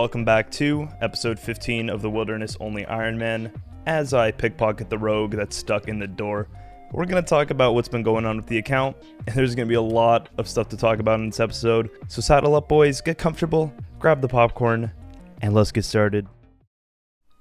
welcome back to episode 15 of the Wilderness Only Ironman. As I pickpocket the rogue that's stuck in the door, we're going to talk about what's been going on with the account, and there's going to be a lot of stuff to talk about in this episode. So saddle up, boys, get comfortable, grab the popcorn, and let's get started.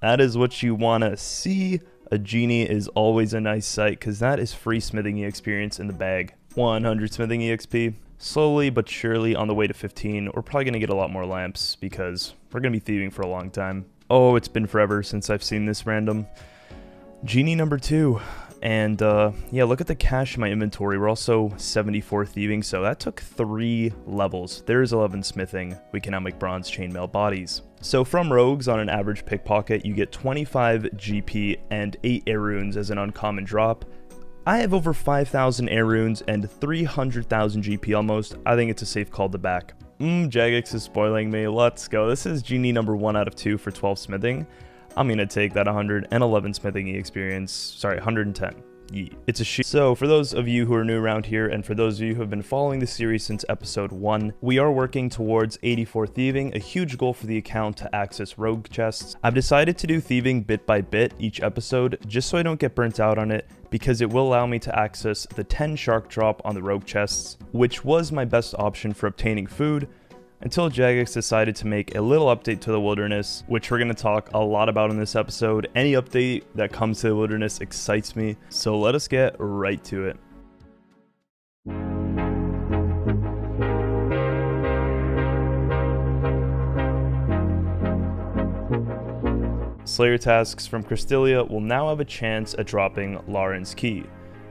That is what you want to see. A genie is always a nice sight because that is free smithing experience in the bag. 100 smithing exp. Slowly but surely on the way to 15, we're probably going to get a lot more lamps because we're going to be thieving for a long time. Oh, it's been forever since I've seen this random genie number 2. And yeah, look at the cash in my inventory. We're also 74 thieving, so that took 3 levels. There's 11 smithing. We can now make bronze chainmail bodies. So from rogues on an average pickpocket, you get 25 GP and 8 air runes as an uncommon drop. I have over 5,000 air runes and 300,000 GP almost. I think it's a safe call to back. Jagex is spoiling me. Let's go. This is genie number 1 out of 2 for 12 smithing. I'm going to take that 111 smithing experience. Sorry, 110. It's a sheet. So for those of you who are new around here, and for those of you who have been following the series since episode 1, we are working towards 84 thieving, a huge goal for the account to access rogue chests. I've decided to do thieving bit by bit each episode, just so I don't get burnt out on it, because it will allow me to access the 10 shark drop on the rogue chests, which was my best option for obtaining food, until Jagex decided to make a little update to the wilderness, which we're going to talk a lot about in this episode. Any update that comes to the wilderness excites me, so let us get right to it. Slayer tasks from Cristelia will now have a chance at dropping Lannar's key.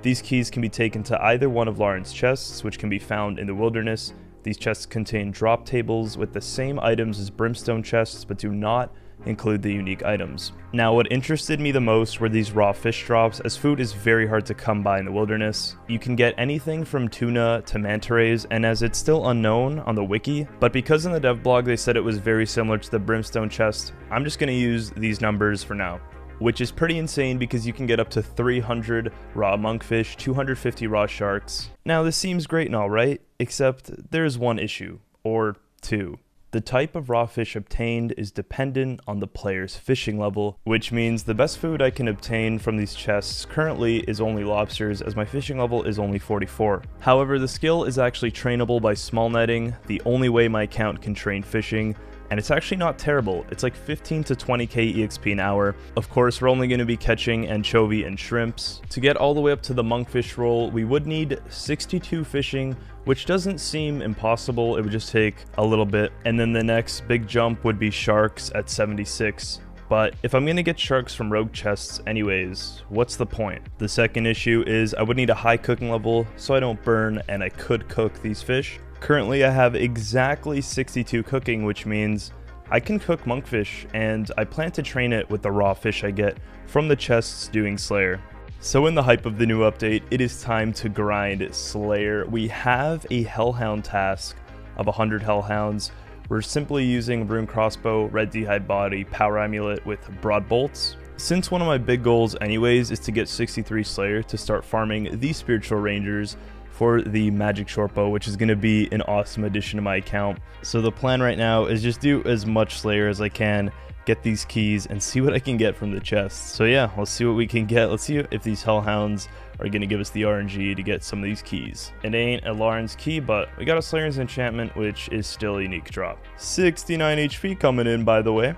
These keys can be taken to either one of Lannar's chests, which can be found in the wilderness. These chests contain drop tables with the same items as brimstone chests, but do not include the unique items. Now, what interested me the most were these raw fish drops, as food is very hard to come by in the wilderness. You can get anything from tuna to manta rays, and as it's still unknown on the wiki, but because in the dev blog they said it was very similar to the brimstone chest, I'm just going to use these numbers for now. Which is pretty insane because you can get up to 300 raw monkfish, 250 raw sharks. Now this seems great and all, right? Except there's one issue, or two. The type of raw fish obtained is dependent on the player's fishing level, which means the best food I can obtain from these chests currently is only lobsters, as my fishing level is only 44. However, the skill is actually trainable by small netting, the only way my account can train fishing, and it's actually not terrible. It's like 15 to 20k EXP an hour. Of course, we're only going to be catching anchovy and shrimps. To get all the way up to the monkfish roll, we would need 62 fishing, which doesn't seem impossible. It would just take a little bit. And then the next big jump would be sharks at 76. But if I'm going to get sharks from rogue chests anyways, what's the point? The second issue is I would need a high cooking level so I don't burn, and I could cook these fish. Currently, I have exactly 62 cooking, which means I can cook monkfish, and I plan to train it with the raw fish I get from the chests doing Slayer. So in the hype of the new update, it is time to grind Slayer. We have a Hellhound task of 100 Hellhounds. We're simply using Rune Crossbow, Red D'hide Body, Power Amulet with Broad Bolts. Since one of my big goals anyways is to get 63 Slayer to start farming the Spiritual Rangers for the Magic Shortbow, which is going to be an awesome addition to my account. So the plan right now is just do as much Slayer as I can, get these keys, and see what I can get from the chests. So yeah, let's see what we can get. Let's see if these Hellhounds are going to give us the RNG to get some of these keys. It ain't a Lannar's key, but we got a Slayer's enchantment, which is still a unique drop. 69 HP coming in, by the way.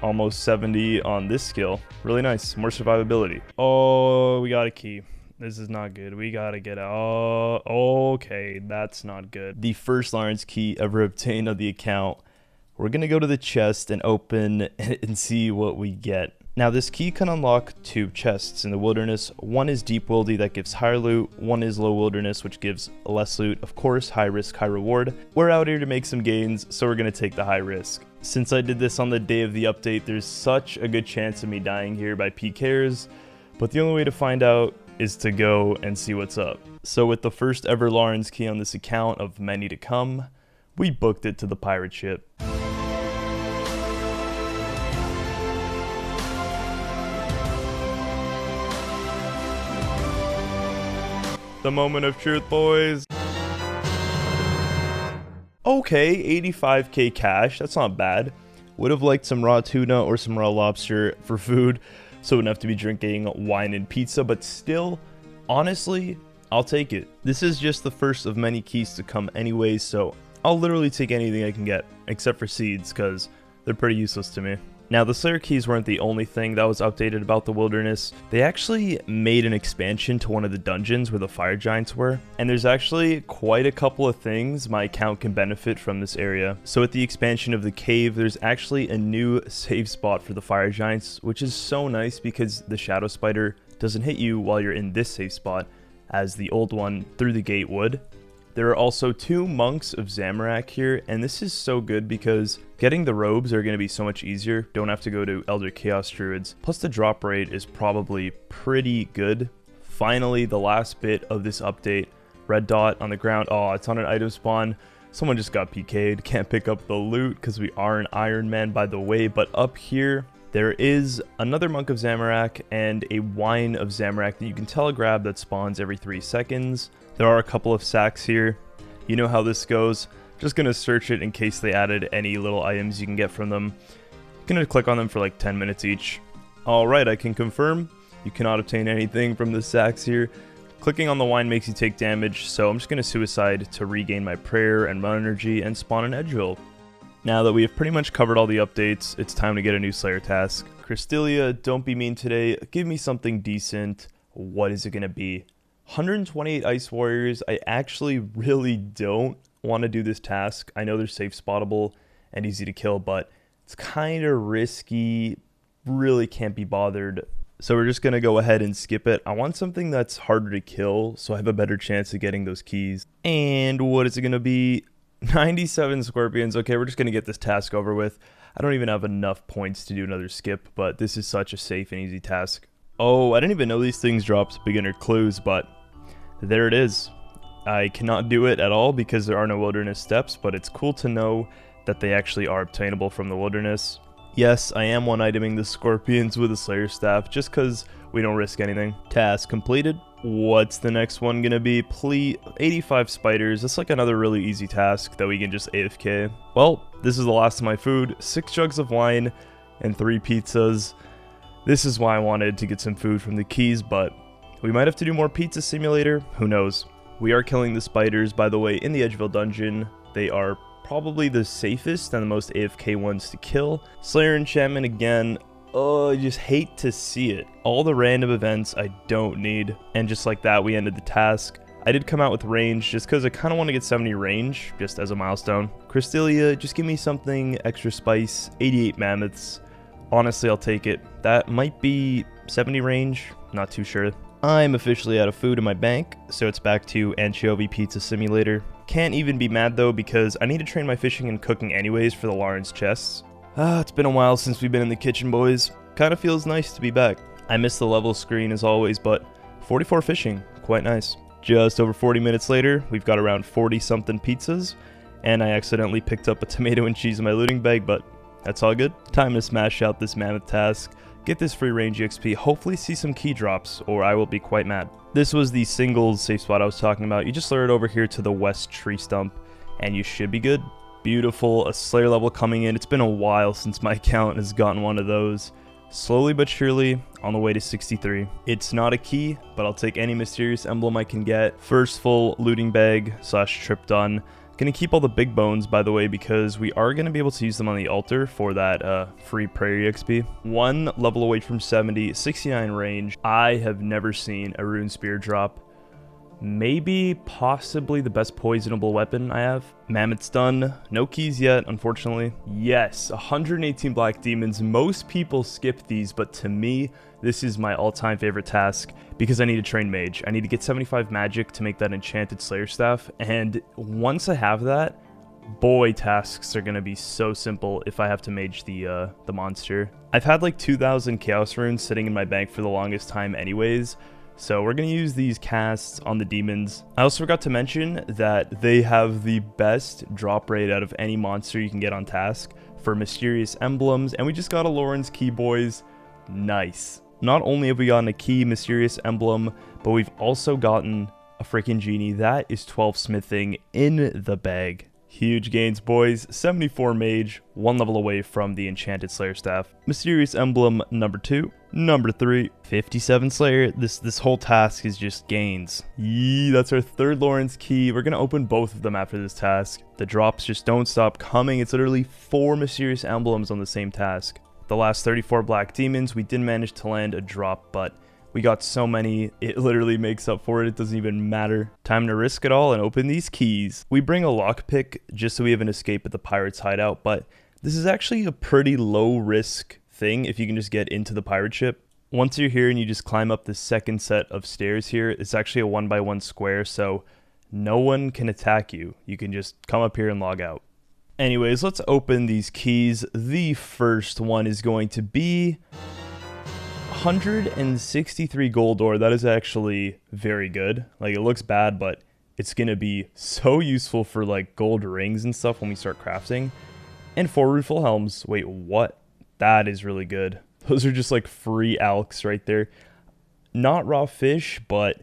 Almost 70 on this skill. Really nice. More survivability. Oh, we got a key. This is not good. We gotta get out. Oh, okay, that's not good. The first Lannar's key ever obtained on the account. We're gonna go to the chest and open and see what we get. Now, this key can unlock 2 chests in the wilderness. One is deep wildy that gives higher loot. One is low wilderness, which gives less loot. Of course, high risk, high reward. We're out here to make some gains, so we're gonna take the high risk. Since I did this on the day of the update, there's such a good chance of me dying here by PKers, but the only way to find out is to go and see what's up. So with the first ever Lannar's key on this account of many to come, we booked it to the pirate ship. The moment of truth, boys. Okay, 85k cash, that's not bad. Would have liked some raw tuna or some raw lobster for food, so wouldn't have to be drinking wine and pizza, but still, honestly, I'll take it. This is just the first of many keys to come anyways, so I'll literally take anything I can get, except for seeds, because they're pretty useless to me. Now, the Slayer keys weren't the only thing that was updated about the wilderness. They actually made an expansion to one of the dungeons where the fire giants were, and there's actually quite a couple of things my account can benefit from this area. So with the expansion of the cave, there's actually a new safe spot for the fire giants, which is so nice because the shadow spider doesn't hit you while you're in this safe spot, as the old one through the gate would. There are also 2 monks of Zamorak here, and this is so good because getting the robes are going to be so much easier. Don't have to go to Elder Chaos Druids. Plus the drop rate is probably pretty good. Finally, the last bit of this update. Red dot on the ground. Oh, it's on an item spawn. Someone just got PK'd. Can't pick up the loot because we are an Ironman, by the way. But up here, there is another Monk of Zamorak and a Wine of Zamorak that you can telegrab that spawns every 3 seconds. There are a couple of sacks here. You know how this goes. Just going to search it in case they added any little items you can get from them. Going to click on them for like 10 minutes each. Alright, I can confirm you cannot obtain anything from the sacks here. Clicking on the wine makes you take damage, so I'm just going to suicide to regain my prayer and run energy and spawn an Edgeville. Now that we have pretty much covered all the updates, it's time to get a new Slayer task. Cristelia, don't be mean today. Give me something decent. What is it going to be? 128 Ice Warriors. I actually really don't want to do this task. I know they're safe spottable and easy to kill, but it's kind of risky. Really can't be bothered. So we're just going to go ahead and skip it. I want something that's harder to kill so I have a better chance of getting those keys. And what is it going to be? 97 scorpions. Okay, we're just going to get this task over with. I don't even have enough points to do another skip, but this is such a safe and easy task. Oh, I didn't even know these things dropped beginner clues, but there it is. I cannot do it at all because there are no wilderness steps, but it's cool to know that they actually are obtainable from the wilderness. Yes, I am one-iteming the scorpions with a Slayer staff just because we don't risk anything. Task completed. What's the next one gonna be? Please, 85 spiders. That's like another really easy task that we can just AFK. Well, this is the last of my food. 6 jugs of wine and 3 pizzas. This is why I wanted to get some food from the keys, but we might have to do more Pizza Simulator. Who knows? We are killing the spiders, by the way, in the Edgeville Dungeon. They are probably the safest and the most AFK ones to kill. Slayer enchantment again. Oh, I just hate to see it. All the random events I don't need. And just like that, we ended the task. I did come out with range just because I kind of want to get 70 range just as a milestone. Cristelia, just give me something extra spice. 88 mammoths. Honestly, I'll take it. That might be 70 range. Not too sure. I'm officially out of food in my bank, so it's back to Anchovy Pizza Simulator. Can't even be mad though because I need to train my fishing and cooking anyways for the Lauren's chests. It's been a while since we've been in the kitchen, boys. Kinda feels nice to be back. I miss the level screen as always, but 44 fishing, quite nice. Just over 40 minutes later, we've got around 40 something pizzas, and I accidentally picked up a tomato and cheese in my looting bag, but that's all good. Time to smash out this mammoth task. Get this free range EXP, hopefully see some key drops, or I will be quite mad. This was the singles safe spot I was talking about. You just lure it over here to the west tree stump, and you should be good. Beautiful, a Slayer level coming in. It's been a while since my account has gotten one of those. Slowly but surely, on the way to 63. It's not a key, but I'll take any mysterious emblem I can get. First full looting bag / trip done. Gonna keep all the big bones, by the way, because we are gonna be able to use them on the altar for that free prairie XP. 1 level away from 70, 69 range. I have never seen a rune spear drop. Maybe, possibly the best poisonable weapon I have. Mammoth's done. No keys yet, unfortunately. Yes, 118 black demons. Most people skip these, but to me, this is my all-time favorite task because I need to train mage. I need to get 75 magic to make that enchanted Slayer staff, and once I have that, boy, tasks are gonna be so simple if I have to mage the monster. I've had like 2,000 chaos runes sitting in my bank for the longest time anyways, so we're going to use these casts on the demons. I also forgot to mention that they have the best drop rate out of any monster you can get on task for mysterious emblems. And we just got a Lauren's key, boys. Nice. Not only have we gotten a key mysterious emblem, but we've also gotten a freaking genie. That is 12 smithing in the bag. Huge gains, boys. 74 mage, 1 level away from the enchanted Slayer staff. Mysterious emblem number 2. Number 3, 57 Slayer. This whole task is just gains. Yee, that's our 3rd Lawrence key. We're gonna open both of them after this task. The drops just don't stop coming. It's literally 4 mysterious emblems on the same task. The last 34 black demons, we did manage to land a drop, but we got so many, it literally makes up for it. It doesn't even matter. Time to risk it all and open these keys. We bring a lockpick just so we have an escape at the pirate's hideout, but this is actually a pretty low risk thing if you can just get into the pirate ship. Once you're here and you just climb up the second set of stairs here, it's actually a 1x1 square, so no one can attack you. You can just come up here and log out. Anyways, let's open these keys. The first one is going to be 163 gold ore. That is actually very good. Like, it looks bad, but it's gonna be so useful for like gold rings and stuff when we start crafting. And 4 rueful helms. Wait, what? That is really good. Those are just like free alks right there. Not raw fish, but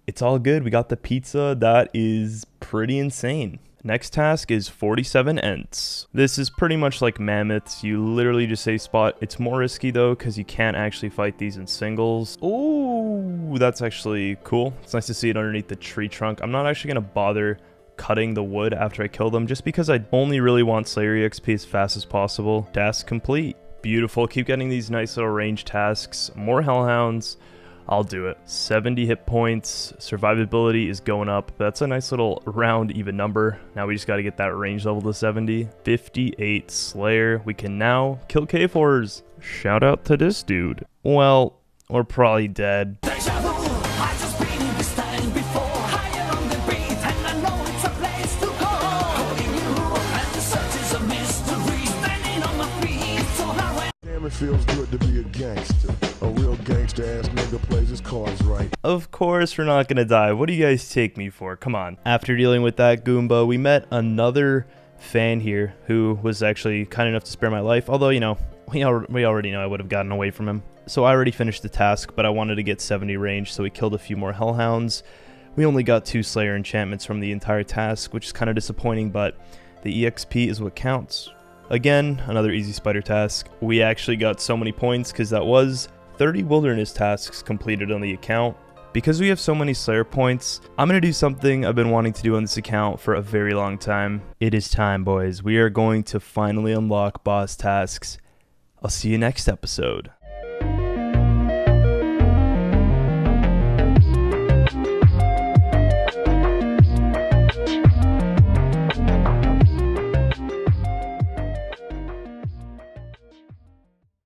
it's all good. We got the pizza. That is pretty insane. Next task is 47 Ents. This is pretty much like mammoths. You literally just say spot. It's more risky though because you can't actually fight these in singles. Ooh, that's actually cool. It's nice to see it underneath the tree trunk. I'm not actually going to bother cutting the wood after I kill them just because I only really want Slayer EXP as fast as possible. Task complete. Beautiful. Keep getting these nice little range tasks. More hellhounds. I'll do it. 70 hit points. Survivability is going up. That's a nice little round even number. Now we just got to get that range level to 70. 58 Slayer. We can now kill cave horrors. Shout out to this dude. Well, we're probably dead. It feels good to be a gangster. A real gangster ass nigga plays his cards right. Of course we're not gonna die. What do you guys take me for? Come on. After dealing with that Goomba, we met another fan here who was actually kind enough to spare my life. Although, you know, we already know I would have gotten away from him. So I already finished the task, but I wanted to get 70 range, so we killed a few more hellhounds. We only got 2 Slayer enchantments from the entire task, which is kind of disappointing, but the EXP is what counts. Again, another easy spider task. We actually got so many points because that was 30 wilderness tasks completed on the account. Because we have so many Slayer points, I'm going to do something I've been wanting to do on this account for a very long time. It is time, boys. We are going to finally unlock boss tasks. I'll see you next episode.